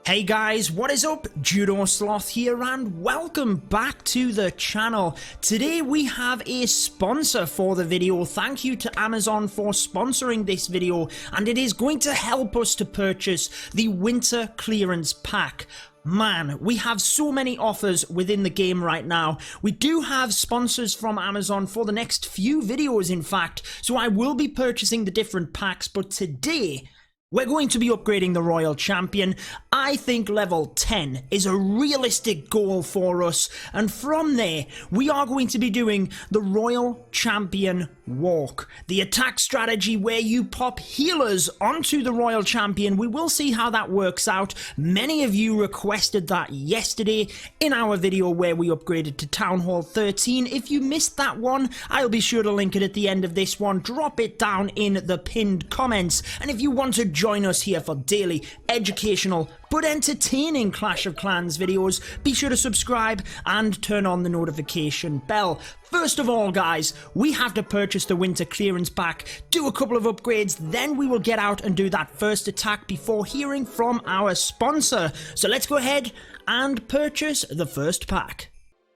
Hey guys, what is up? Judo Sloth here and welcome back to the channel. Today we have a sponsor for the video. Thank you to Amazon for sponsoring this video, and it is going to help us to purchase the winter clearance pack. Man, we have so many offers within the game right now. We do have sponsors from Amazon for the next few videos, in fact, so I will be purchasing the different packs, but today we're going to be upgrading the Royal Champion. I think level 10 is a realistic goal for us, and from there we are going to be doing the Royal Champion Walk, the attack strategy where you pop healers onto the Royal Champion. We will see how that works out. Many of you requested that yesterday in our video where we upgraded to Town Hall 13. If you missed that one, I'll be sure to link it at the end of this one. Drop it down in the pinned comments, and if you want to join us here for daily, educational, but entertaining Clash of Clans videos, be sure to subscribe and turn on the notification bell. First of all, guys, we have to purchase the winter clearance pack, do a couple of upgrades, then we will get out and do that first attack before hearing from our sponsor. So let's go ahead and purchase the first pack.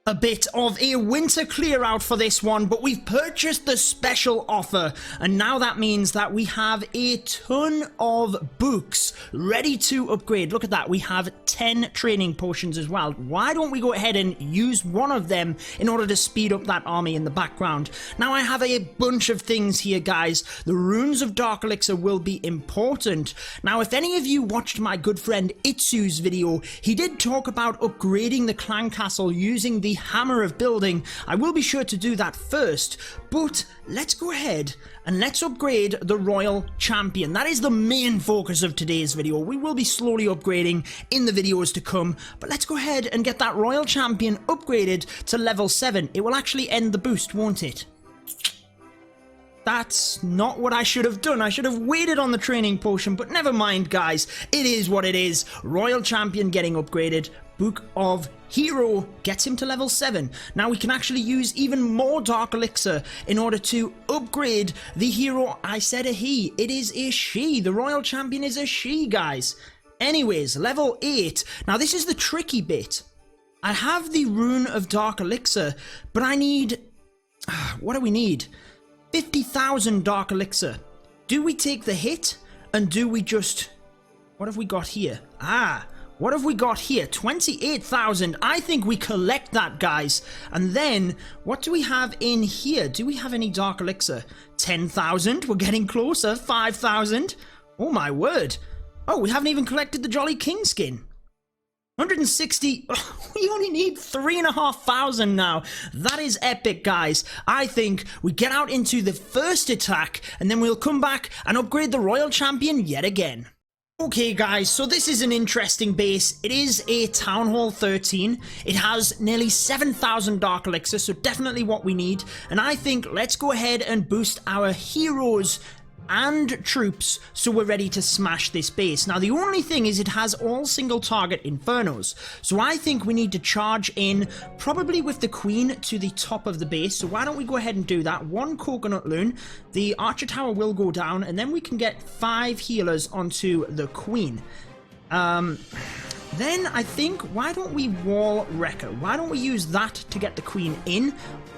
A bit of a winter clear out for this one, but we've purchased the special offer, and now that means that we have a ton of books ready to upgrade. Look at that, we have 10 training potions as well. Why don't we go ahead and use one of them in order to speed up that army in the background? Now I have a bunch of things here, guys. The runes of Dark Elixir will be important. Now if any of you watched my good friend Itsu's video, he did talk about upgrading the clan castle using the Hammer of Building. I will be sure to do that first, but let's go ahead and let's upgrade the Royal Champion. That is the main focus of today's video. We will be slowly upgrading in the videos to come, but let's go ahead and get that Royal Champion upgraded to level 7. It will actually end the boost, won't it? That's not what I should have done. I should have waited on the training potion, but never mind, guys. It is what it is. Royal Champion getting upgraded. Book of Hero gets him to level 7. Now we can actually use even more Dark Elixir in order to upgrade the hero. I said a he. It is a she. The Royal Champion is a she, guys. Anyways, level 8. Now this is the tricky bit. I have the Rune of Dark Elixir, but I need... what do we need? 50,000 Dark Elixir. Do we take the hit? And do we just... what have we got here? What have we got here? 28,000. I think we collect that, guys. And then, what do we have in here? Do we have any Dark Elixir? 10,000. We're getting closer. 5,000. Oh, my word. Oh, we haven't even collected the Jolly King skin. 160. Oh, we only need 3,500 now. That is epic, guys. I think we get out into the first attack, and then we'll come back and upgrade the Royal Champion yet again. Okay guys, so this is an interesting base. It is a Town Hall 13. It has nearly 7,000 Dark Elixir, so definitely what we need. And I think let's go ahead and boost our heroes and troops so we're ready to smash this base. Now the only thing is it has all single target infernos, so I think we need to charge in probably with the queen to the top of the base. So why don't we go ahead and do that? One coconut loon, the archer tower will go down, and then we can get 5 healers onto the queen. Then I think, why don't we wall wrecker? Why don't we use that to get the queen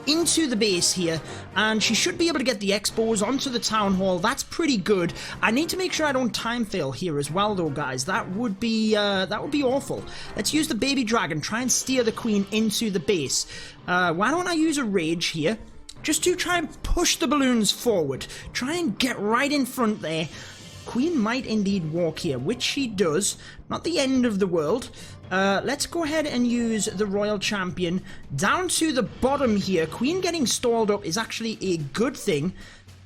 into the base here, and she should be able to get the expos onto the town hall. That's pretty good. I need to make sure I don't time fail here as well, though, guys. That would be awful. Let's use the baby dragon. Try and steer the queen into the base. Why don't I use a rage here, just to try and push the balloons forward. Try and get right in front there. Queen might indeed walk here, which she does. Not the end of the world. Let's go ahead and use the Royal Champion down to the bottom here. Queen getting stalled up is actually a good thing.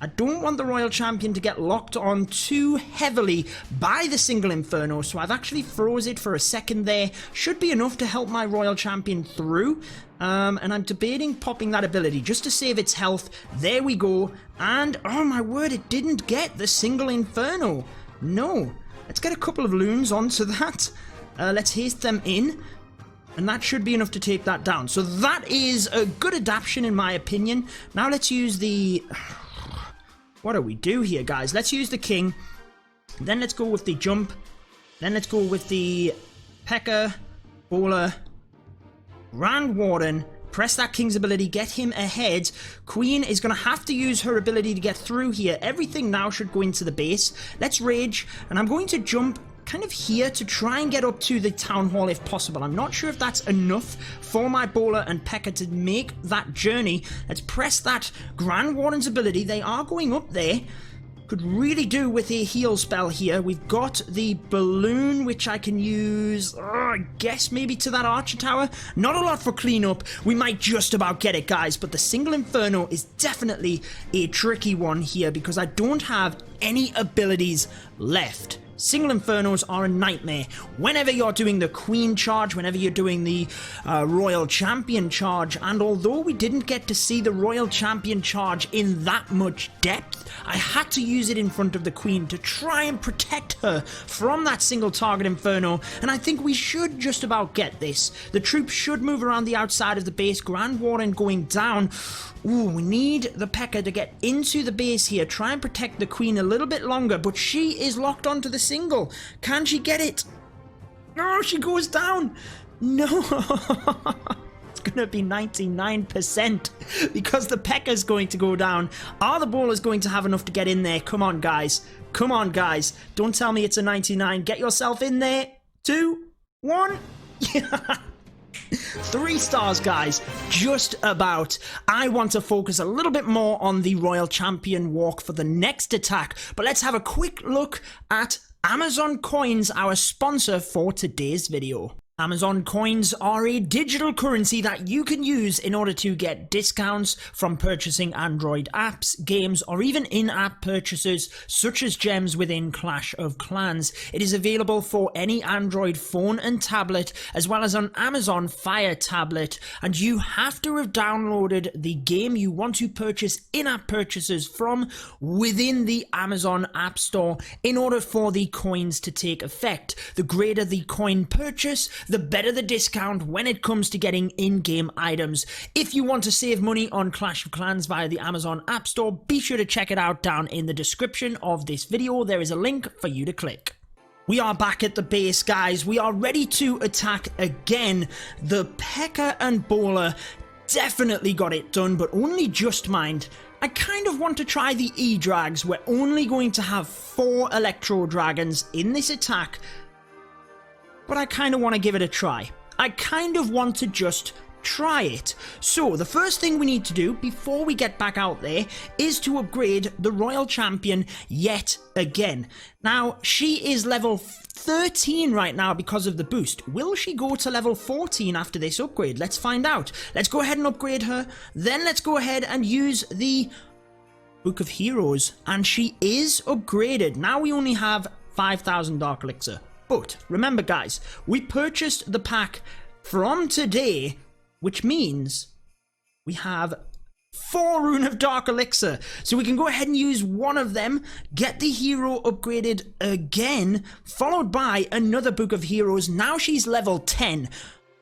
I don't want the Royal Champion to get locked on too heavily by the single Inferno, so I've actually froze it for a second there. Should be enough to help my Royal Champion through. And I'm debating popping that ability just to save its health. There we go. And, oh my word, it didn't get the single Inferno. No. Let's get a couple of loons onto that. Let's haste them in. And that should be enough to take that down. So that is a good adaptation in my opinion. Now let's use the... what do we do here, guys? Let's use the king. Then let's go with the jump. Then let's go with the P.E.K.K.A, Bowler, Grand Warden, press that King's ability, get him ahead. Queen is going to have to use her ability to get through here. Everything now should go into the base. Let's rage, and I'm going to jump kind of here to try and get up to the town hall if possible. I'm not sure if that's enough for my Bowler and P.E.K.K.A to make that journey. Let's press that Grand Warden's ability. They are going up there. Could really do with a heal spell here. We've got the balloon, which I can use, I guess maybe to that archer tower. Not a lot for cleanup. We might just about get it, guys, but the single inferno is definitely a tricky one here because I don't have any abilities left. Single infernos are a nightmare. Whenever you're doing the queen charge, whenever you're doing the royal champion charge, and although we didn't get to see the royal champion charge in that much depth, I had to use it in front of the queen to try and protect her from that single target inferno, and I think we should just about get this. The troops should move around the outside of the base. Grand Warden going down. Ooh, we need the P.E.K.K.A to get into the base here, try and protect the queen a little bit longer, but she is locked onto the single. Can she get it? No, she goes down. No. It's going to be 99% because the P.E.K.K.A is going to go down. Are the bowlers going to have enough to get in there? Come on, guys. Come on, guys. Don't tell me it's a 99. Get yourself in there. 2, 1. Yeah. 3 stars, guys, just about. I want to focus a little bit more on the Royal Champion walk for the next attack, but let's have a quick look at Amazon Coins, our sponsor for today's video. Amazon Coins are a digital currency that you can use in order to get discounts from purchasing Android apps, games, or even in-app purchases such as gems within Clash of Clans. It is available for any Android phone and tablet as well as on Amazon Fire tablet, and you have to have downloaded the game you want to purchase in-app purchases from within the Amazon App Store in order for the coins to take effect. The greater the coin purchase, the better the discount when it comes to getting in-game items. If you want to save money on Clash of Clans via the Amazon App Store, be sure to check it out down in the description of this video. There is a link for you to click. We are back at the base, guys. We are ready to attack again. The P.E.K.K.A and Bowler definitely got it done, but only just, mind. I kind of want to try the E-Drags. We're only going to have 4 Electro Dragons in this attack, but I kind of want to give it a try. I kind of want to just try it. So the first thing we need to do before we get back out there is to upgrade the Royal Champion yet again. Now, she is level 13 right now because of the boost. Will she go to level 14 after this upgrade? Let's find out. Let's go ahead and upgrade her. Then let's go ahead and use the Book of Heroes. And she is upgraded. Now we only have 5,000 Dark Elixir. But remember, guys, we purchased the pack from today, which means we have 4 Rune of Dark Elixir. So we can go ahead and use one of them, get the hero upgraded again, followed by another Book of Heroes. Now she's level 10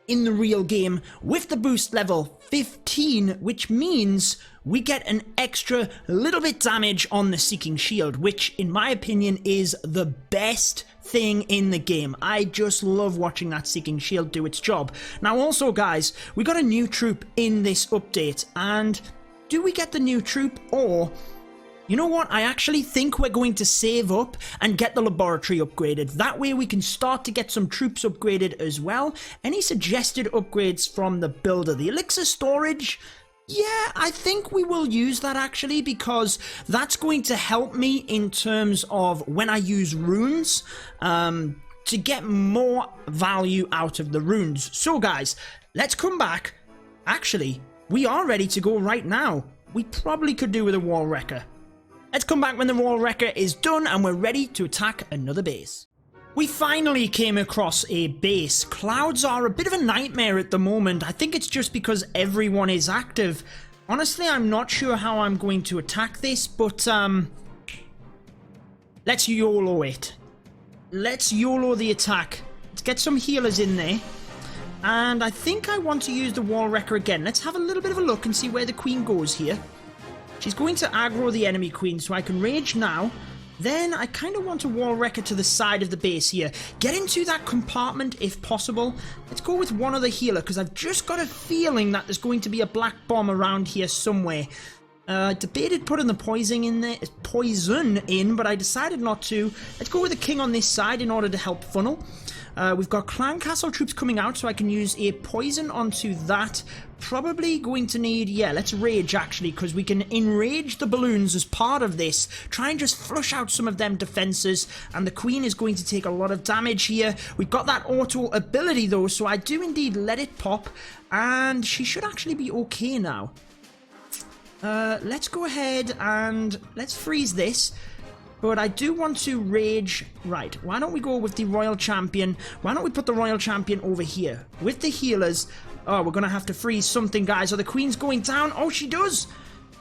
in the real game with the boost level 15, which means we get an extra little bit damage on the Seeking Shield, which in my opinion is the best thing in the game. I just love watching that Seeking Shield do its job. Now also, guys, we got a new troop in this update, and do we get the new troop, or you know what, I actually think we're going to save up and get the laboratory upgraded. That way we can start to get some troops upgraded as well. Any suggested upgrades from the builder? The elixir storage, yeah, I think we will use that actually, because that's going to help me in terms of when I use runes to get more value out of the runes. So guys, let's come back. Actually, we are ready to go right now. We probably could do with a wall wrecker. Let's come back when the wall wrecker is done and we're ready to attack another base. We finally came across a base. Clouds are a bit of a nightmare at the moment. I think it's just because everyone is active. Honestly, I'm not sure how I'm going to attack this, but let's YOLO it. Let's YOLO the attack. Let's get some healers in there. And I think I want to use the wall wrecker again. Let's have a little bit of a look and see where the queen goes here. She's going to aggro the enemy queen, so I can rage now. Then I kind of want a wall wrecker to the side of the base here. Get into that compartment if possible. Let's go with one other healer because I've just got a feeling that there's going to be a black bomb around here somewhere. Debated putting the poison in, but I decided not to. Let's go with the king on this side in order to help funnel. We've got clan castle troops coming out, so I can use a poison onto that. Probably going to need, yeah, let's rage actually, because we can enrage the balloons as part of this. Try and just flush out some of them defenses, and the queen is going to take a lot of damage here. We've got that auto ability though, so I do indeed let it pop, and she should actually be okay now. Let's go ahead and let's freeze this. But I do want to rage. Right, why don't we go with the Royal Champion? Why don't we put the Royal Champion over here with the healers? Oh, we're going to have to freeze something, guys. Are the queen's going down? Oh, she does.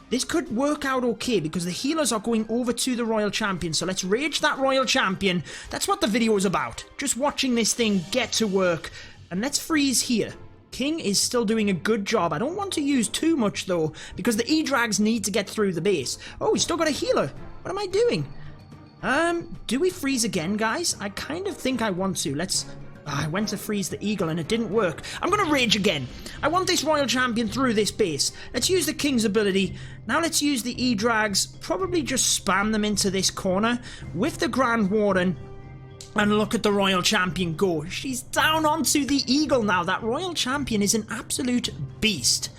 This could work out okay because the healers are going over to the Royal Champion. So let's rage that Royal Champion. That's what the video is about. Just watching this thing get to work. And let's freeze here. King is still doing a good job. I don't want to use too much though because the E-Drags need to get through the base. Oh, he's still got a healer. What am I doing? Do we freeze again, guys? I kind of think I want to. Let's... I went to freeze the eagle and it didn't work. I'm going to rage again. I want this Royal Champion through this base. Let's use the King's ability. Now let's use the E-Drags. Probably just spam them into this corner with the Grand Warden. And look at the Royal Champion go. She's down onto the eagle now. That Royal Champion is an absolute beast.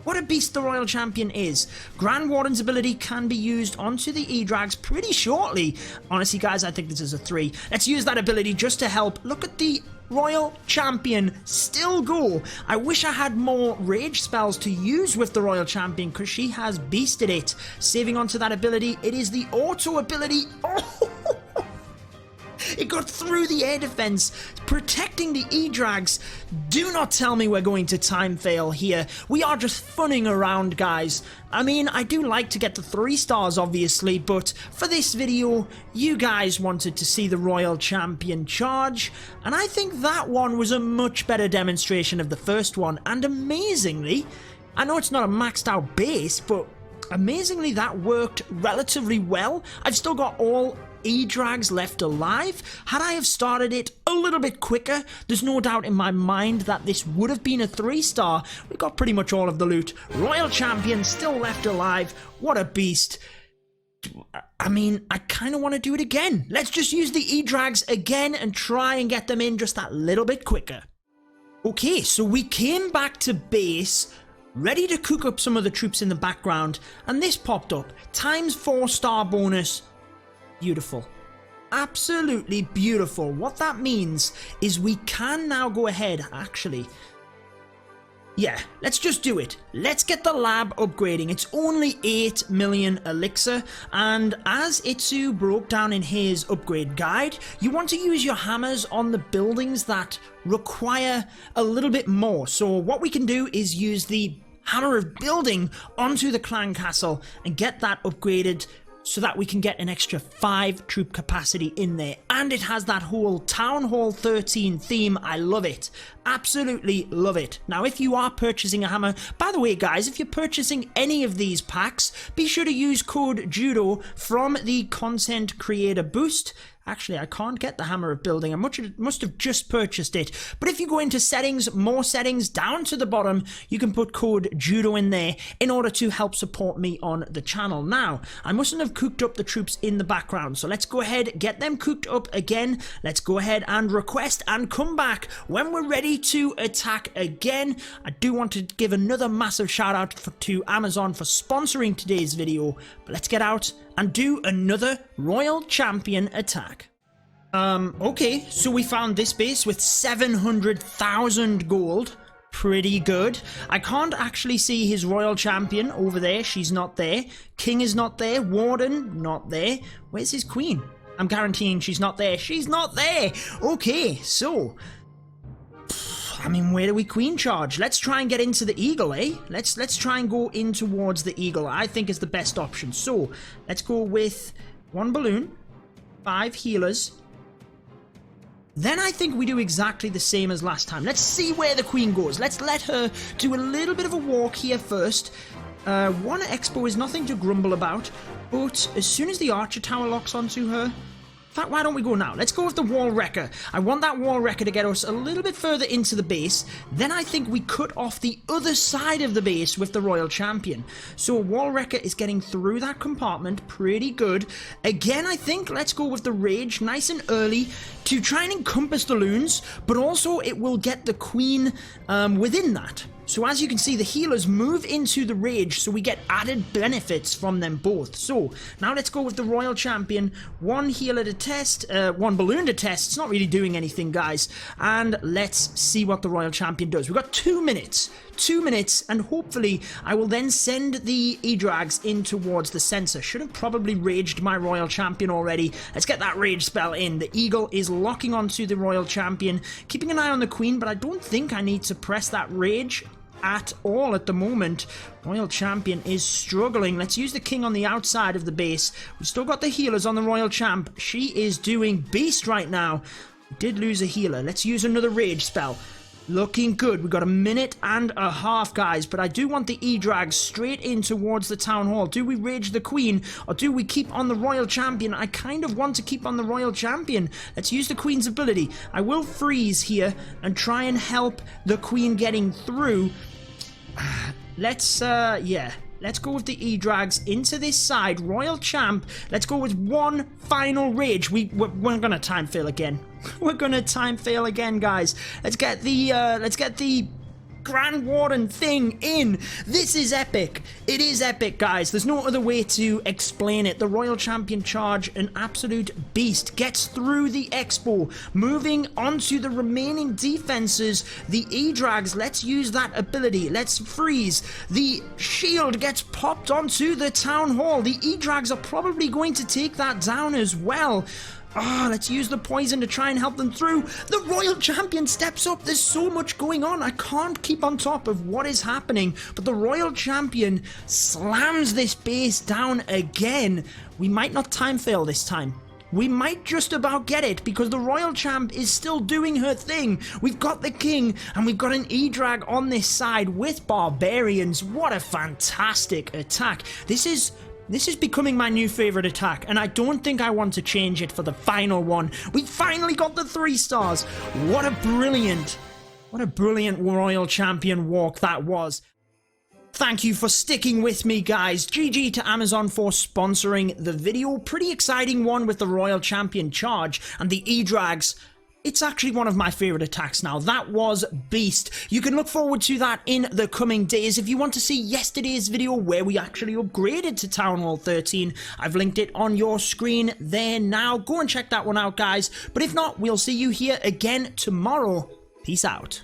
What a beast the Royal Champion is. Grand Warden's ability can be used onto the E-Drags pretty shortly. Honestly, guys, I think this is a 3. Let's use that ability just to help. Look at the Royal Champion still go. I wish I had more rage spells to use with the Royal Champion because she has beasted it. Saving onto that ability, it is the auto ability. Oh! It got through the air defense, protecting the E-Drags. Do not tell me we're going to time fail here. We are just funning around, guys. I mean, I do like to get the 3 stars, obviously, but for this video, you guys wanted to see the Royal Champion charge, and I think that one was a much better demonstration of the first one, and amazingly, I know it's not a maxed out base, but amazingly that worked relatively well. I've still got all E-Drags left alive. Had I have started it a little bit quicker, there's no doubt in my mind that this would have been a 3-star. We got pretty much all of the loot. Royal Champion still left alive. What a beast. I mean, I kind of want to do it again. Let's just use the E-Drags again and try and get them in just that little bit quicker. Okay, so we came back to base, ready to cook up some of the troops in the background, and this popped up. Times 4-star bonus. Beautiful. Absolutely beautiful. What that means is we can now go ahead, actually. Yeah, let's just do it. Let's get the lab upgrading. It's only 8 million elixir, and as Itsu broke down in his upgrade guide, you want to use your hammers on the buildings that require a little bit more. So what we can do is use the hammer of building onto the clan castle and get that upgraded so that we can get an extra 5 troop capacity in there. And it has that whole Town Hall 13 theme. I love it. Absolutely love it. Now, if you are purchasing a hammer, by the way, guys, if you're purchasing any of these packs, be sure to use code JUDO from the Content Creator Boost. Actually, I can't get the hammer of building. I must have just purchased it. But if you go into settings, more settings, down to the bottom, you can put code JUDO in there in order to help support me on the channel. Now, I mustn't have cooked up the troops in the background. So let's go ahead, get them cooked up again. Let's go ahead and request and come back when we're ready to attack again. I do want to give another massive shout out to Amazon for sponsoring today's video. But let's get out and do another Royal Champion attack. Okay, so we found this base with 700,000 gold. Pretty good. I can't actually see his Royal Champion over there. She's not there. King is not there. Warden, not there. Where's his Queen? I'm guaranteeing she's not there. She's not there! Okay, so... I mean, where do we queen charge? Let's try and get into the eagle, eh? Let's try and go in towards the eagle. I think is the best option. So, let's go with 1 balloon, 5 healers. Then I think we do exactly the same as last time. Let's see where the queen goes. Let's let her do a little bit of a walk here first. One Expo is nothing to grumble about, but as soon as the Archer Tower locks onto her... In fact, why don't we go now? Let's go with the Wall Wrecker. I want that Wall Wrecker to get us a little bit further into the base. Then I think we cut off the other side of the base with the Royal Champion. So Wall Wrecker is getting through that compartment pretty good. Again, I think let's go with the Rage nice and early to try and encompass the loons, but also it will get the Queen within that. So as you can see, the healers move into the Rage, so we get added benefits from them both. So now let's go with the Royal Champion. One healer to test, one balloon to test. It's not really doing anything, guys. And let's see what the Royal Champion does. We've got 2 minutes. 2 minutes, and hopefully I will then send the E-Drags in towards the sensor. Should have probably raged my Royal Champion already. Let's get that rage spell in. The Eagle is locking onto the Royal Champion, keeping an eye on the Queen, but I don't think I need to press that rage at all at the moment. Royal Champion is struggling. Let's use the King on the outside of the base. We've still got the healers on the Royal Champ. She is doing beast right now. We did lose a healer. Let's use another rage spell. Looking good. We've got 1.5 minutes, guys, but I do want the E-Drag straight in towards the Town Hall. Do we rage the Queen, or do we keep on the Royal Champion? I kind of want to keep on the Royal Champion. Let's use the Queen's ability. I will freeze here and try and help the Queen getting through. Let's go with the E-Drags into this side. Royal Champ, let's go with one final rage. We're gonna time fail again. We're gonna time fail again, guys. Let's get the Grand Warden thing in. This is epic. It is epic, guys. There's no other way to explain it. The Royal Champion charge, an absolute beast, gets through the Expo, moving onto the remaining defenses. The E-Drags, let's use that ability. Let's freeze. The shield gets popped onto the Town Hall. The E-Drags are probably going to take that down as well. Let's use the poison to try and help them through. The Royal Champion steps up. There's so much going on. I can't keep on top of what is happening. But the Royal Champion slams this base down again. We might not time fail this time. We might just about get it because the Royal Champ is still doing her thing. We've got the King and we've got an E-Drag on this side with Barbarians. What a fantastic attack. This is becoming my new favorite attack, and I don't think I want to change it for the final one. We finally got the 3 stars. What a brilliant Royal Champion walk that was. Thank you for sticking with me, guys. GG to Amazon for sponsoring the video. Pretty exciting one with the Royal Champion charge and the E-Drags. It's actually one of my favorite attacks now. That was beast. You can look forward to that in the coming days. If you want to see yesterday's video where we actually upgraded to Town Hall 13, I've linked it on your screen there now. Go and check that one out, guys. But if not, we'll see you here again tomorrow. Peace out.